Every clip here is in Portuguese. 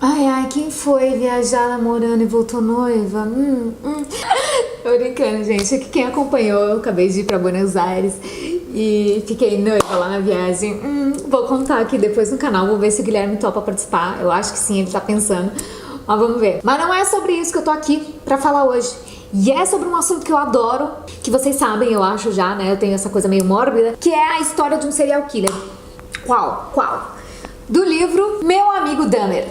Ai, ai, quem foi viajar namorando e voltou noiva? Tô brincando, gente. Quem acompanhou, eu acabei de ir pra Buenos Aires e fiquei noiva lá na viagem. Vou contar aqui depois no canal, vou ver se o Guilherme topa participar. Eu acho que sim, ele tá pensando. Mas vamos ver. Mas não é sobre isso que eu tô aqui pra falar hoje. E é sobre um assunto que eu adoro, que vocês sabem, eu acho já, né? Eu tenho essa coisa meio mórbida, que é a história de um serial killer. Qual? Do livro Meu Amigo Dahmer.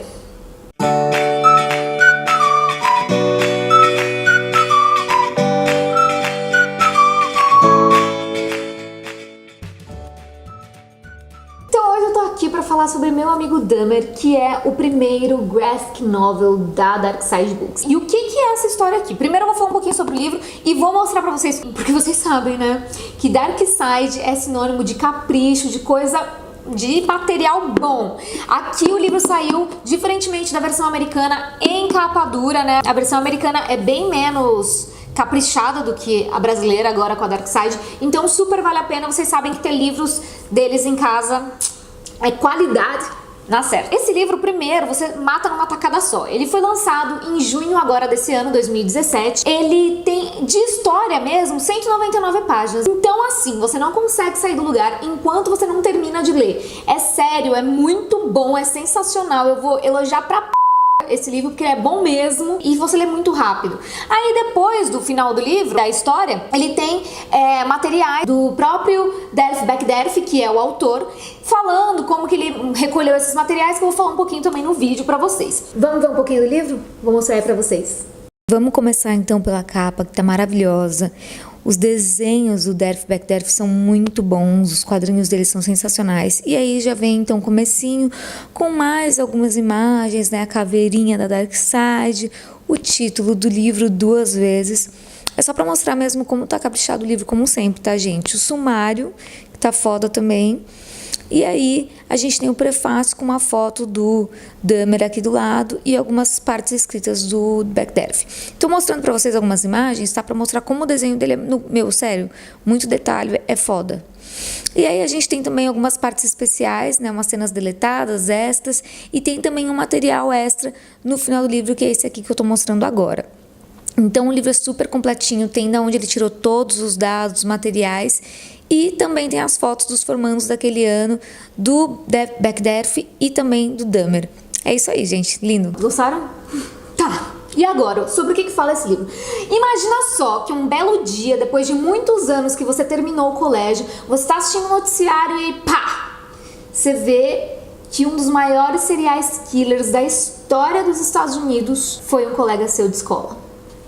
Então hoje eu tô aqui pra falar sobre Meu Amigo Dahmer, que é o primeiro graphic novel da Dark Side Books. E o que é essa história aqui? Primeiro eu vou falar um pouquinho sobre o livro e vou mostrar pra vocês, porque vocês sabem, né, que Dark Side é sinônimo de capricho, de coisa, de material bom. Aqui o livro saiu, diferentemente da versão americana, em capa dura, né? A versão americana é bem menos caprichada do que a brasileira agora com a Dark Side, então super vale a pena. Vocês sabem que ter livros deles em casa é qualidade na certa. Esse livro, primeiro, você mata numa tacada só. Ele foi lançado em junho agora desse ano, 2017. Ele tem, de história mesmo, 199 páginas. Então, assim, você não consegue sair do lugar enquanto você não termina de ler. É sério, é muito bom, é sensacional. Eu vou elogiar pra esse livro porque é bom mesmo e você lê muito rápido. Aí depois do final do livro, da história, ele tem materiais do próprio Derf Backderf, que é o autor, falando como que ele recolheu esses materiais, que eu vou falar um pouquinho também no vídeo pra vocês. Vamos ver um pouquinho do livro? Vou mostrar aí pra vocês. Vamos começar então pela capa, que tá maravilhosa. Os desenhos do Derf Backderf são muito bons, os quadrinhos deles são sensacionais. E aí já vem então o comecinho com mais algumas imagens, né? A caveirinha da Dark Side, o título do livro 2 vezes. É só pra mostrar mesmo como tá caprichado o livro, como sempre, tá, gente? O sumário, que tá foda também. E aí a gente tem o prefácio com uma foto do Dahmer aqui do lado e algumas partes escritas do Backderf. Tô mostrando pra vocês algumas imagens, tá? Pra mostrar como o desenho dele é, meu, sério, muito detalhe, é foda. E aí a gente tem também algumas partes especiais, né? Umas cenas deletadas, extras, e tem também um material extra no final do livro, que é esse aqui que eu tô mostrando agora. Então o livro é super completinho, tem de onde ele tirou todos os dados, materiais, e também tem as fotos dos formandos daquele ano, do Backderf e também do Dahmer. É isso aí, gente. Lindo. Gostaram? Tá. E agora, sobre o que fala esse livro? Imagina só que um belo dia, depois de muitos anos que você terminou o colégio, você está assistindo o noticiário e pá! Você vê que um dos maiores serial killers da história dos Estados Unidos foi um colega seu de escola.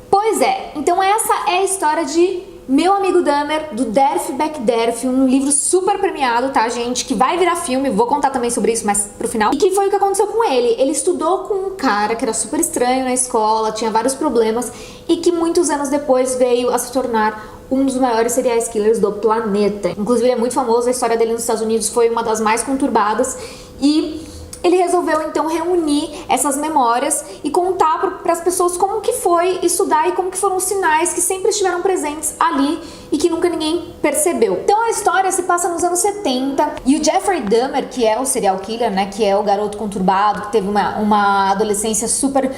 Pois é, então essa é a história de Meu Amigo Dahmer, do Derf Backderf, um livro super premiado, tá, gente? Que vai virar filme, vou contar também sobre isso mais pro final. E que foi o que aconteceu com ele. Ele estudou com um cara que era super estranho na escola, tinha vários problemas, e que muitos anos depois veio a se tornar um dos maiores serial killers do planeta. Inclusive, ele é muito famoso, a história dele nos Estados Unidos foi uma das mais conturbadas, e ele resolveu então reunir essas memórias e contar para as pessoas como que foi estudar e como que foram os sinais que sempre estiveram presentes ali e que nunca ninguém percebeu. Então a história se passa nos anos 70 e o Jeffrey Dahmer, que é o serial killer, né, que é o garoto conturbado, que teve uma adolescência super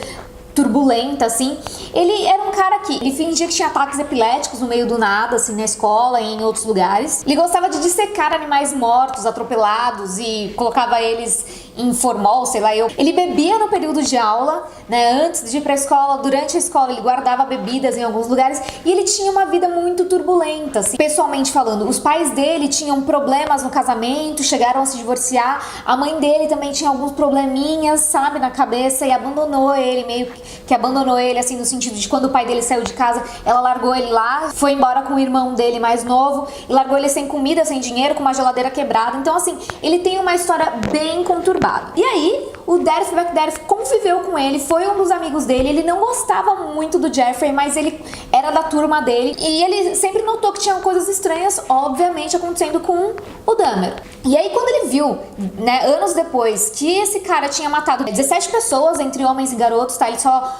turbulenta, assim, ele era um cara que ele fingia que tinha ataques epiléticos no meio do nada, assim, na escola e em outros lugares. Ele gostava de dissecar animais mortos, atropelados, e colocava eles em formol, sei lá eu. Ele bebia no período de aula, né, antes de ir pra escola, durante a escola ele guardava bebidas em alguns lugares, e ele tinha uma vida muito turbulenta, assim, pessoalmente falando. Os pais dele tinham problemas no casamento, chegaram a se divorciar, a mãe dele também tinha alguns probleminhas, sabe, na cabeça, e abandonou ele, meio que abandonou ele, assim, no sentido de quando o pai dele saiu de casa, ela largou ele lá, foi embora com o irmão dele mais novo, e largou ele sem comida, sem dinheiro, com uma geladeira quebrada. Então, assim, ele tem uma história bem conturbada. E aí, o Derf Backderf conviveu com ele, foi um dos amigos dele, ele não gostava muito do Jeffrey, mas ele era da turma dele, e ele sempre notou que tinha coisas estranhas, obviamente, acontecendo com o Dahmer. E aí, quando ele viu, né, anos depois, que esse cara tinha matado 17 pessoas, entre homens e garotos, tá? Ele só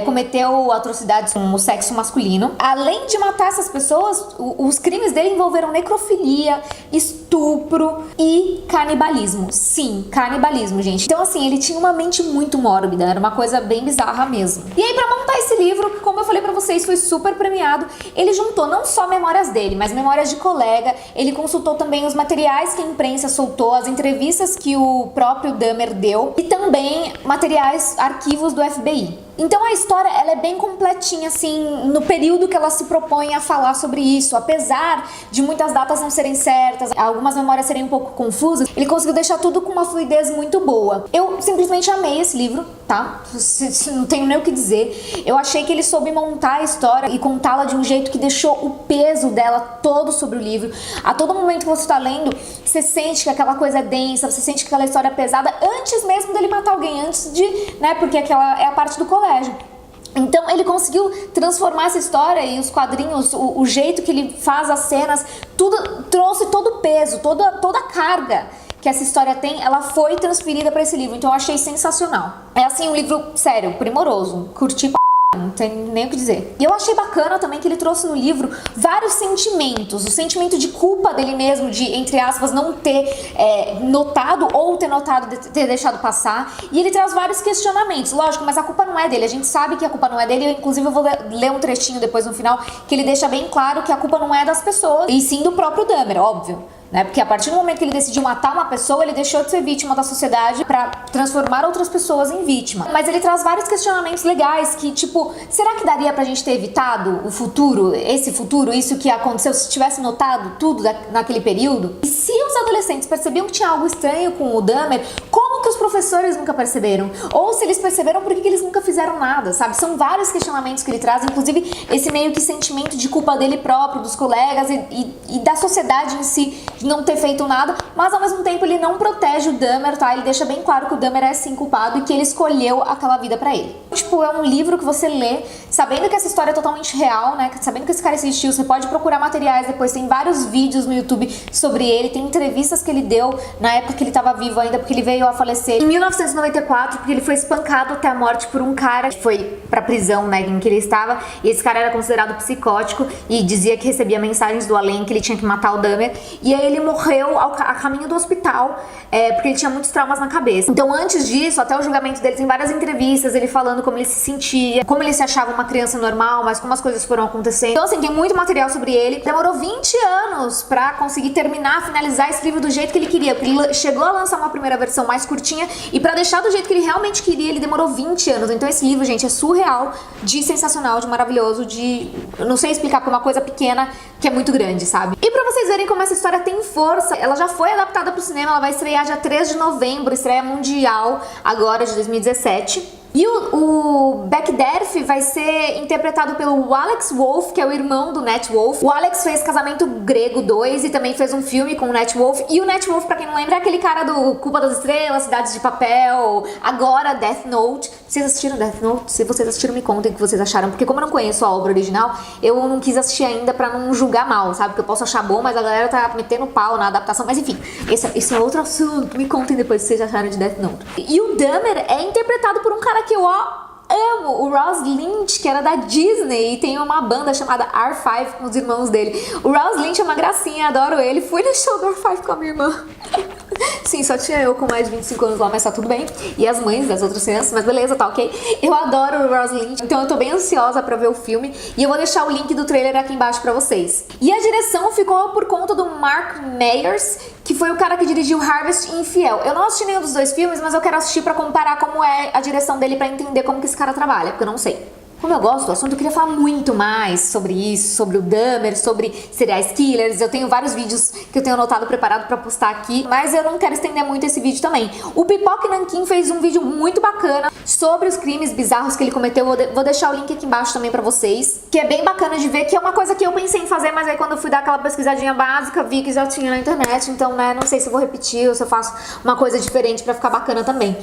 cometeu atrocidades com o sexo masculino. Além de matar essas pessoas, os crimes dele envolveram necrofilia, estupro e canibalismo. Sim, canibalismo, gente. Então, assim, ele tinha uma mente muito mórbida, era uma coisa bem bizarra mesmo. E aí, pra montar esse livro, como eu falei pra vocês, foi super premiado. Ele juntou não só memórias dele, mas memórias de colega. Ele consultou também os materiais que a imprensa soltou, as entrevistas que o próprio Dahmer deu e também materiais, arquivos do FBI. Então a história, ela é bem completinha, assim, no período que ela se propõe a falar sobre isso. Apesar de muitas datas não serem certas, algumas memórias serem um pouco confusas, ele conseguiu deixar tudo com uma fluidez muito boa. Eu simplesmente amei esse livro, tá? Não tenho nem o que dizer. Eu achei que ele soube montar a história e contá-la de um jeito que deixou o peso dela todo sobre o livro. A todo momento que você tá lendo, você sente que aquela coisa é densa, você sente que aquela história é pesada antes mesmo dele matar alguém, antes de, né, porque aquela é a parte do colégio. Então ele conseguiu transformar essa história e os quadrinhos, o jeito que ele faz as cenas, tudo trouxe todo o peso, toda a carga que essa história tem, ela foi transferida para esse livro. Então eu achei sensacional. É assim, um livro sério, primoroso, curti pra... não tem nem o que dizer. E eu achei bacana também que ele trouxe no livro vários sentimentos. O sentimento de culpa dele mesmo, de, entre aspas, não ter notado ou ter notado, ter deixado passar. E ele traz vários questionamentos. Lógico, mas a culpa não é dele. A gente sabe que a culpa não é dele. Inclusive, eu vou ler um trechinho depois no final que ele deixa bem claro que a culpa não é das pessoas, e sim do próprio Dahmer, óbvio. Porque a partir do momento que ele decidiu matar uma pessoa, ele deixou de ser vítima da sociedade pra transformar outras pessoas em vítima. Mas ele traz vários questionamentos legais que, tipo, será que daria pra gente ter evitado o futuro, isso que aconteceu, se tivesse notado tudo naquele período? E se os adolescentes percebiam que tinha algo estranho com o Dahmer, como que os professores nunca perceberam? Ou se eles perceberam, por que eles nunca fizeram nada, sabe? São vários questionamentos que ele traz, inclusive esse meio que sentimento de culpa dele próprio, dos colegas e da sociedade em si, não ter feito nada, mas ao mesmo tempo ele não protege o Dahmer, tá? Ele deixa bem claro que o Dahmer é sim culpado e que ele escolheu aquela vida pra ele. Tipo, é um livro que você lê sabendo que essa história é totalmente real, né? Sabendo que esse cara existiu, você pode procurar materiais depois, tem vários vídeos no YouTube sobre ele, tem entrevistas que ele deu na época que ele tava vivo ainda, porque ele veio a falecer em 1994, porque ele foi espancado até a morte por um cara que foi pra prisão, né, em que ele estava, e esse cara era considerado psicótico e dizia que recebia mensagens do além, que ele tinha que matar o Dahmer, e aí ele morreu a caminho do hospital, porque ele tinha muitos traumas na cabeça. Então antes disso, até o julgamento dele, tem várias entrevistas, ele falando como ele se sentia, como ele se achava uma criança normal, mas como as coisas foram acontecendo. Então assim, tem muito material sobre ele. Demorou 20 anos pra conseguir finalizar esse livro do jeito que ele queria, porque ele chegou a lançar uma primeira versão mais curtinha, e pra deixar do jeito que ele realmente queria, ele demorou 20 anos. Então esse livro, gente, é surreal, de sensacional, de maravilhoso, de... eu não sei explicar, porque é uma coisa pequena que é muito grande, sabe? E pra vocês verem como essa história tem força, ela já foi adaptada pro cinema, ela vai estrear dia 3 de novembro, estreia mundial agora de 2017. E o Backderf vai ser interpretado pelo Alex Wolff, que é o irmão do Nat Wolff. O Alex fez Casamento Grego 2 e também fez um filme com o Nat Wolff. E o Nat Wolff, pra quem não lembra, é aquele cara do Culpa das Estrelas, Cidades de Papel, agora Death Note. Vocês assistiram Death Note? Se vocês assistiram, me contem o que vocês acharam. Porque como eu não conheço a obra original, eu não quis assistir ainda pra não julgar mal, sabe? Porque eu posso achar bom, mas a galera tá metendo pau na adaptação. Mas enfim, esse é outro assunto. Me contem depois se vocês acharam de Death Note. E o Dahmer é interpretado por um cara que eu amo, o Ross Lynch, que era da Disney e tem uma banda chamada R5 com os irmãos dele. O Ross Lynch é uma gracinha, adoro ele. Fui no show do R5 com a minha irmã. Sim, só tinha eu com mais de 25 anos lá, mas tá tudo bem. E as mães das outras crianças, mas beleza, tá ok. Eu adoro o Ross Lynch, então eu tô bem ansiosa pra ver o filme. E eu vou deixar o link do trailer aqui embaixo pra vocês. E a direção ficou por conta do Mark Meyers, que foi o cara que dirigiu Harvest e Infiel. Eu não assisti nenhum dos dois filmes, mas eu quero assistir pra comparar como é a direção dele, pra entender como que esse cara trabalha, porque eu não sei. Como eu gosto do assunto, eu queria falar muito mais sobre isso, sobre o Dahmer, sobre serial killers. Eu tenho vários vídeos que eu tenho anotado, preparado pra postar aqui, mas eu não quero estender muito esse vídeo também. O Pipoca Nanquim fez um vídeo muito bacana sobre os crimes bizarros que ele cometeu. Vou deixar o link aqui embaixo também pra vocês, que é bem bacana de ver, que é uma coisa que eu pensei em fazer, mas aí quando eu fui dar aquela pesquisadinha básica, vi que já tinha na internet, então, né, não sei se eu vou repetir ou se eu faço uma coisa diferente pra ficar bacana também.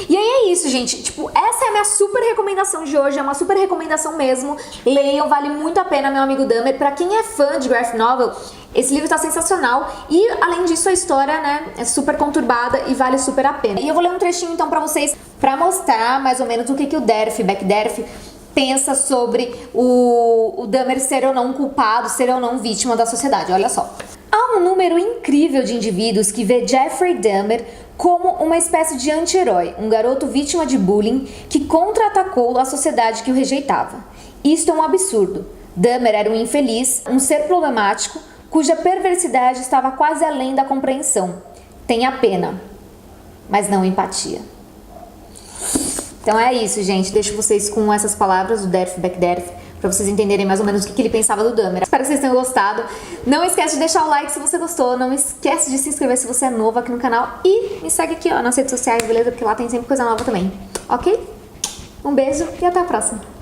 E aí é isso, gente. Tipo, essa é a minha super recomendação de hoje, é uma super recomendação mesmo. Leiam, vale muito a pena, meu amigo Dahmer. Pra quem é fã de graphic novel, esse livro tá sensacional e, além disso, a história, né, é super conturbada e vale super a pena. E eu vou ler um trechinho, então, pra vocês, pra mostrar mais ou menos o que o Backderf pensa sobre o Dahmer ser ou não culpado, ser ou não vítima da sociedade. Olha só. Há um número incrível de indivíduos que vê Jeffrey Dahmer como uma espécie de anti-herói, um garoto vítima de bullying que contra-atacou a sociedade que o rejeitava. Isto é um absurdo. Dahmer era um infeliz, um ser problemático, cuja perversidade estava quase além da compreensão. Tenha pena, mas não empatia. Então é isso, gente. Deixo vocês com essas palavras do Derf Backderf, pra vocês entenderem mais ou menos o que ele pensava do Dahmer. Espero que vocês tenham gostado. Não esquece de deixar o like se você gostou. Não esquece de se inscrever se você é novo aqui no canal. E me segue aqui, ó, nas redes sociais, beleza? Porque lá tem sempre coisa nova também. Ok? Um beijo e até a próxima.